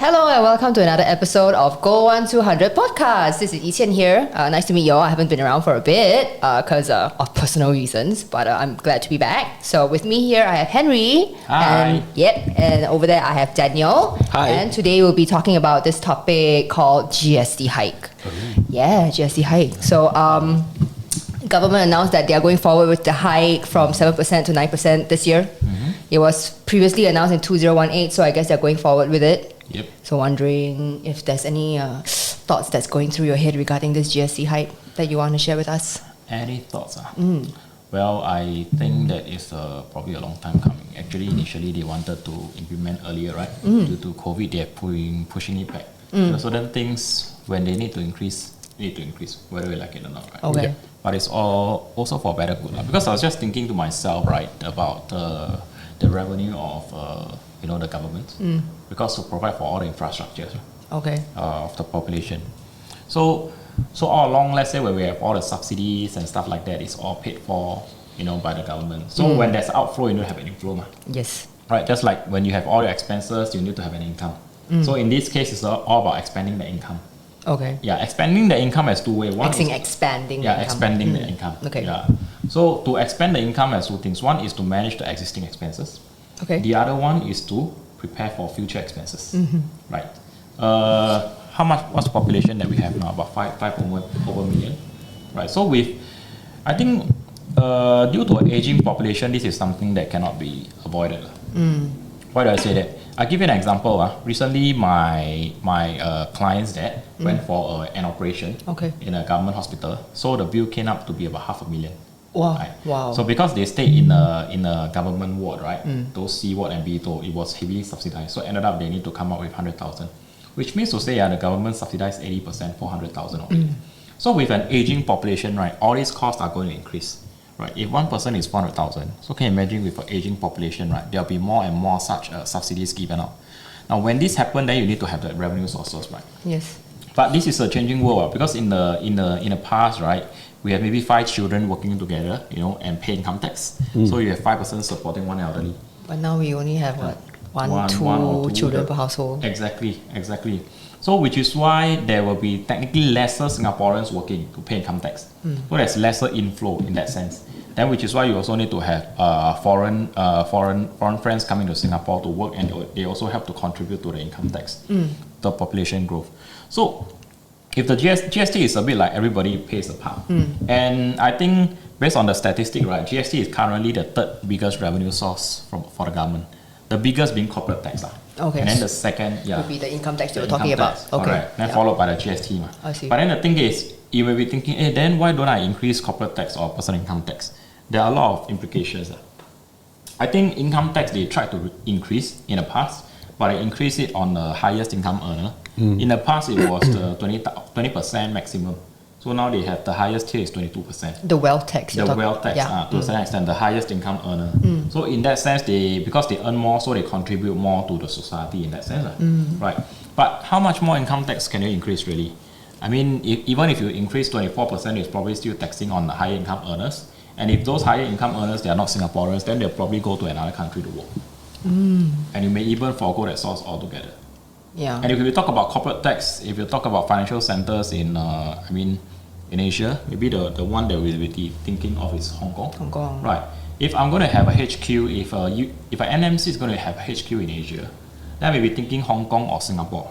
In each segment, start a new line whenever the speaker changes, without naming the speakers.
Hello and welcome to another episode of Go 1200 Podcast. This is Yiqian here. Nice to meet you all. I haven't been around for a bit because of personal reasons, but I'm glad to be back. So with me here I have Henry.
Hi.
And over there I have Daniel.
Hi.
And today we'll be talking about this topic called GST hike. Yeah, GST hike. So government announced that they are going forward with the hike from 7% to 9% this year. It was previously announced in 2018, so I guess they're going forward with it.
Yep.
So wondering if there's any thoughts that's going through your head regarding this GST hike that you want to share with us.
Any thoughts? Well, I think that is probably a long time coming. Actually, initially they wanted to implement earlier, right? Due to COVID, they are pushing it back. So certain things, when they need to increase, whether we like it or not, right?
Okay.
Yeah. But it's all also for better good. Because I was just thinking to myself, right, about the revenue of the government, because to provide for all the infrastructure of the population. So all along, let's say when we have all the subsidies and stuff like that, it's all paid for, by the government. So when there's outflow, you don't have an inflow.
Yes.
Right, just like when you have all your expenses, you need to have an income. So in this case, it's all about expanding the income.
Okay.
Yeah, expanding the income has two ways.
Expanding the income.
Expanding the income.
Okay.
Yeah. So to expand the income has two things. One is to manage the existing expenses.
Okay.
The other one is to prepare for future expenses. Right. What's the population that we have now? About 5 over million. Right. So I think due to an aging population, this is something that cannot be avoided. Why do I say that? I'll give you an example. Recently, my client's dad went for an operation in a government hospital. So the bill came up to be about $500,000.
Wow.
Right?
Wow.
So because they stayed in a government ward, right? Those C ward and B ward, it was heavily subsidized. So ended up they need to come up with 100,000, which means to say the government subsidized 80%, 400,000 already. So with an aging population, right, all these costs are going to increase. Right. If one person is 400,000, so can you imagine with an aging population, right? There'll be more and more such subsidies given out. Now, when this happens, then you need to have the revenue sources, right?
Yes.
But this is a changing world because in the past, right, we have maybe 5 children working together, and pay income tax. So you have 5% supporting one elderly.
But now we only have one or two children per household.
Exactly. So which is why there will be technically lesser Singaporeans working to pay income tax. So there's lesser inflow in that sense. Then which is why you also need to have foreign friends coming to Singapore to work, and they also help to contribute to the income tax, the population growth. So if the GST is a bit like everybody pays a part. And I think based on the statistic, right, GST is currently the third biggest revenue source for the government. The biggest being corporate tax.
Okay.
And then the second,
would be the income tax you were talking about. Okay.
Correct. Then followed by the GST.
I see.
But then the thing is, you may be thinking, then why don't I increase corporate tax or personal income tax? There are a lot of implications. I think income tax they tried to increase in the past, but they increased it on the highest income earner. In the past, it was the 20% maximum. So now they have the highest tier is 22%.
The wealth tax.
To a certain extent, the highest income earner. So in that sense, because they earn more, so they contribute more to the society in that sense. Right. But how much more income tax can you increase really? I mean, even if you increase 24%, it's probably still taxing on the higher income earners. And if those higher income earners, they are not Singaporeans, then they'll probably go to another country to work. And you may even forego that source altogether.
Yeah.
And if we talk about corporate tax, if you talk about financial centers in Asia, maybe the one that we'll be thinking of is Hong Kong.
Hong Kong.
Right. If I'm going to have a HQ, if an NMC is going to have a HQ in Asia, then we'll be thinking Hong Kong or Singapore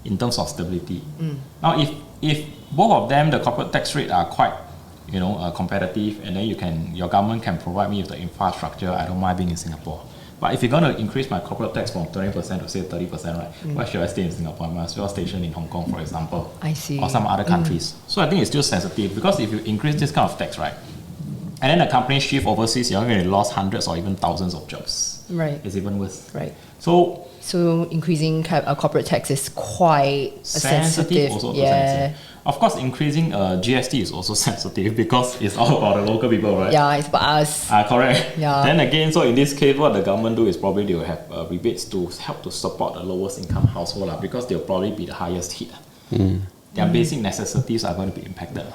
in terms of stability. Now, if both of them, the corporate tax rate are quite competitive, and then your government can provide me with the infrastructure, I don't mind being in Singapore. But if you're going to increase my corporate tax from 20% to say 30%, right? Why should I stay in Singapore? I might as well station in Hong Kong, for example.
I see.
Or some other countries. So I think it's still sensitive because if you increase this kind of tax, right, and then the company shift overseas, you're going to lose hundreds or even thousands of jobs.
Right.
It's even worse.
Right.
So
increasing corporate tax is quite sensitive.
Also sensitive. Of course, increasing GST is also sensitive because it's all about the local people, right?
Yeah, it's about us.
Correct.
Yeah.
Then again, so in this case, what the government do is probably they will have rebates to help to support the lowest income household because they'll probably be the highest hit. Their basic necessities are going to be impacted.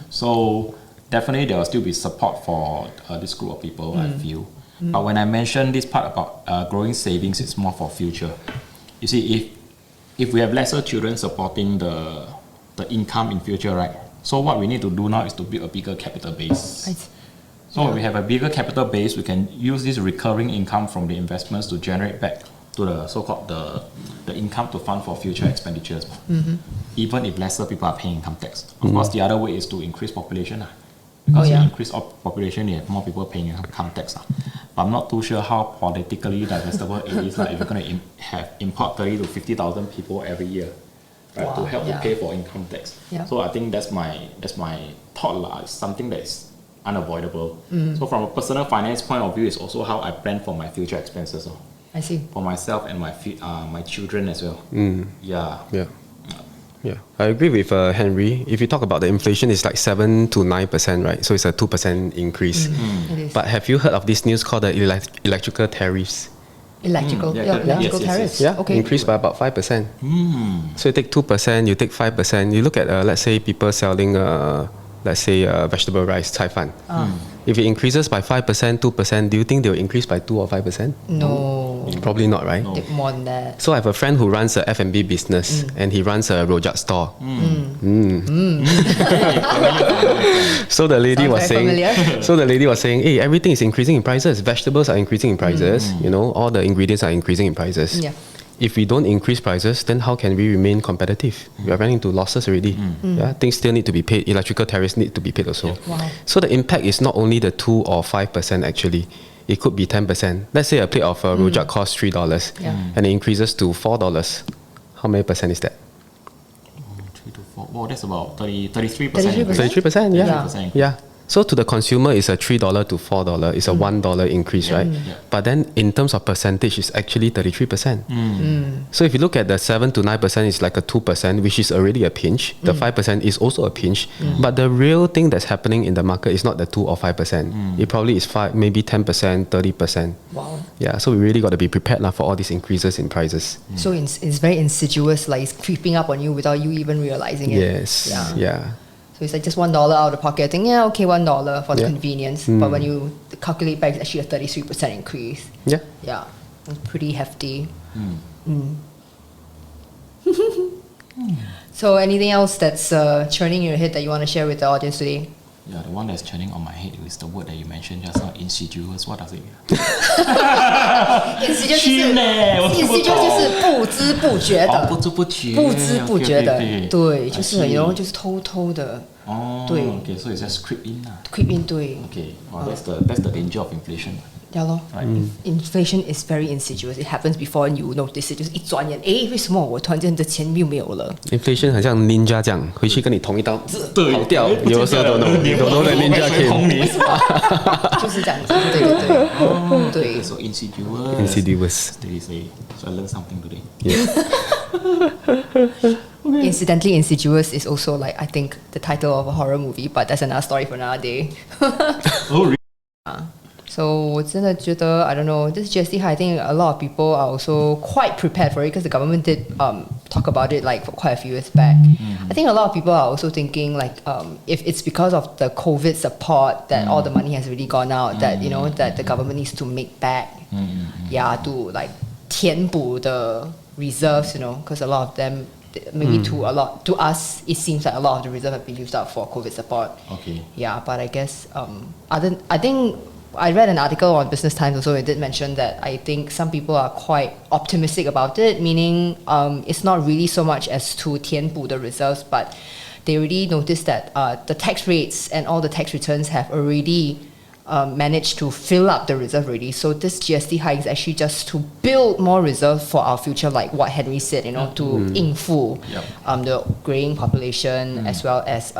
So definitely there will still be support for this group of people, I feel. But when I mention this part about growing savings, it's more for future. You see, if we have lesser children supporting the income in future, right? So what we need to do now is to build a bigger capital base. So when we have a bigger capital base, we can use this recurring income from the investments to generate back to the so-called the income to fund for future expenditures. Even if lesser people are paying income tax. Of course, the other way is to increase population. Because you increase population, you have more people paying income tax. But I'm not too sure how politically digestible it is. Like if you're going to import 30 to 50,000 people every year, right, to help to pay for income tax. So I think that's my thought. It's something that's unavoidable. So from a personal finance point of view, it's also how I plan for my future expenses.
I see.
For myself and my children as well.
Yeah, I agree with Henry. If you talk about the inflation, it's like 7 to 9%, right? So it's a 2% increase.
It is.
But have you heard of this news called the electrical tariffs?
Electrical tariffs.
Yeah,
okay.
increased by about 5%. So you take 2%, you take 5%. You look at, let's say, people selling, vegetable rice, cai fan. If it increases by 5%, 2%, do you think they will increase by 2 or 5%?
No.
Probably not, right?
Take more than that.
So I have a friend who runs a F&B business and he runs a rojak store. So the lady was saying, hey, everything is increasing in prices. Vegetables are increasing in prices. You know, all the ingredients are increasing in prices.
Yeah.
If we don't increase prices, then how can we remain competitive? We are running into losses already. Yeah, things still need to be paid. Electrical tariffs need to be paid also.
Wow.
So the impact is not only the 2 or 5% actually. It could be 10%. Let's say a plate of rojak costs $3 and it increases to $4. How many percent is that?
3 to 4. Well, that's about 33%.
33%, yeah.
33%.
Yeah. So to the consumer, it's a $3 to $4. It's a $1 increase, right? But then in terms of percentage, it's actually 33%. So if you look at the 7 to 9%, it's like a 2%, which is already a pinch. The 5% is also a pinch. But the real thing that's happening in the market is not the 2 or 5%. It probably is 5, maybe 10%, 30%.
Wow.
Yeah, so we really got to be prepared for all these increases in prices.
So it's very insidious, like it's creeping up on you without you even realizing it.
Yes. Yeah.
So it's like just $1 out of the pocket. I think, yeah, okay, $1 for the convenience. But when you calculate back, it's actually a 33% increase.
Yeah.
Yeah. It's pretty hefty. So anything else that's churning in your head that you want to share with the audience today?
Yeah, the one that's churning on my head is the word that you mentioned just now, insidious. What does it mean?
Insidious 就是不知不觉的，不知不觉的，对，就是就是偷偷的，对。
Okay, so it's just creep in.
Creep in, 对。
Okay, well, that's the danger of inflation.
Yeah, inflation is very insidious. It happens before you notice it. 就是一转眼，为什么我突然间的钱又没有了
？Inflation 很像 ninja 这样，回去跟你捅一刀，跑掉，有时候都能 ninja kill。
就是这样子，对。
Okay, so insidious. They say. So I learned something today.
Incidentally, Insidious is also like I think the title of a horror movie, but that's another story for another day.
Oh, really?
So 我真的觉得 I don't know, this GST hike, I think a lot of people are also quite prepared for it because the government did talk about it like for quite a few years back. I think a lot of people are also thinking like if it's because of the COVID support that all the money has really gone out, that that the government needs to make back, to like 填补 the reserves, because a lot of them maybe to us it seems like a lot of the reserve have been used up for COVID support.
Okay.
Yeah, but I guess I think I read an article on Business Times also. It did mention that I think some people are quite optimistic about it, meaning it's not really so much as to 填补 the reserves, but they already noticed that the tax rates and all the tax returns have already managed to fill up the reserve already. So this GST hike is actually just to build more reserve for our future, like what Henry said, to 应付 the graying population as well as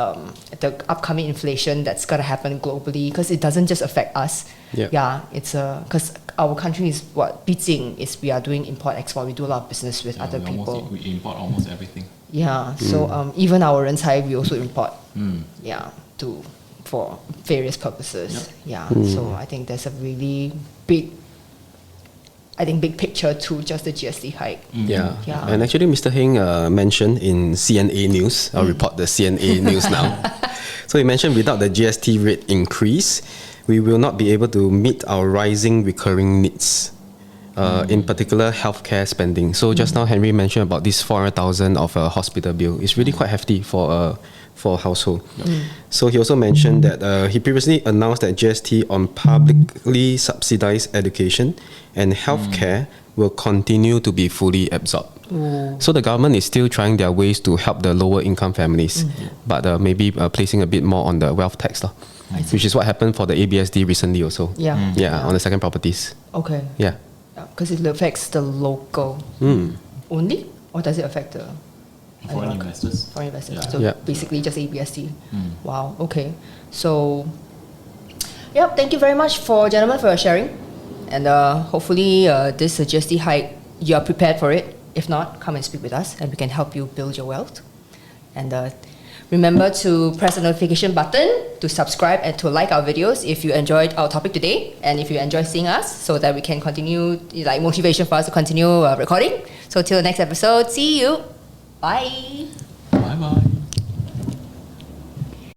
the upcoming inflation that's going to happen globally, because it doesn't just affect us. Yeah, it's because our country is we are doing import export. We do a lot of business with other people.
We import almost everything.
Yeah, so even our 人才 we also import. For various purposes. So I think there's a really big picture to just the GST hike.
And actually Mr. Heng mentioned in CNA News, I'll report the CNA News now. So he mentioned without the GST rate increase, we will not be able to meet our rising recurring needs. in particular healthcare spending. So just now Henry mentioned about this 400,000 of a hospital bill. It's really quite hefty for a household. So he also mentioned that he previously announced that GST on publicly subsidized education and healthcare will continue to be fully absorbed. So the government is still trying their ways to help the lower income families, but maybe placing a bit more on the wealth tax, which is what happened for the ABSD recently also.
Yeah.
On the second properties.
Okay.
Yeah.
Because it affects the local only, or does it affect the
Foreign investors.
foreign investors?
Yeah.
So basically just ABSD. Wow. Okay. So, thank you very much gentlemen for your sharing, and hopefully this GST hike you are prepared for it. If not, come and speak with us, and we can help you build your wealth. And remember to press the notification button to subscribe and to like our videos if you enjoyed our topic today, and if you enjoy seeing us, so that we can continue, like motivation for us to continue recording. So till the next episode, see you. Bye.
Bye bye.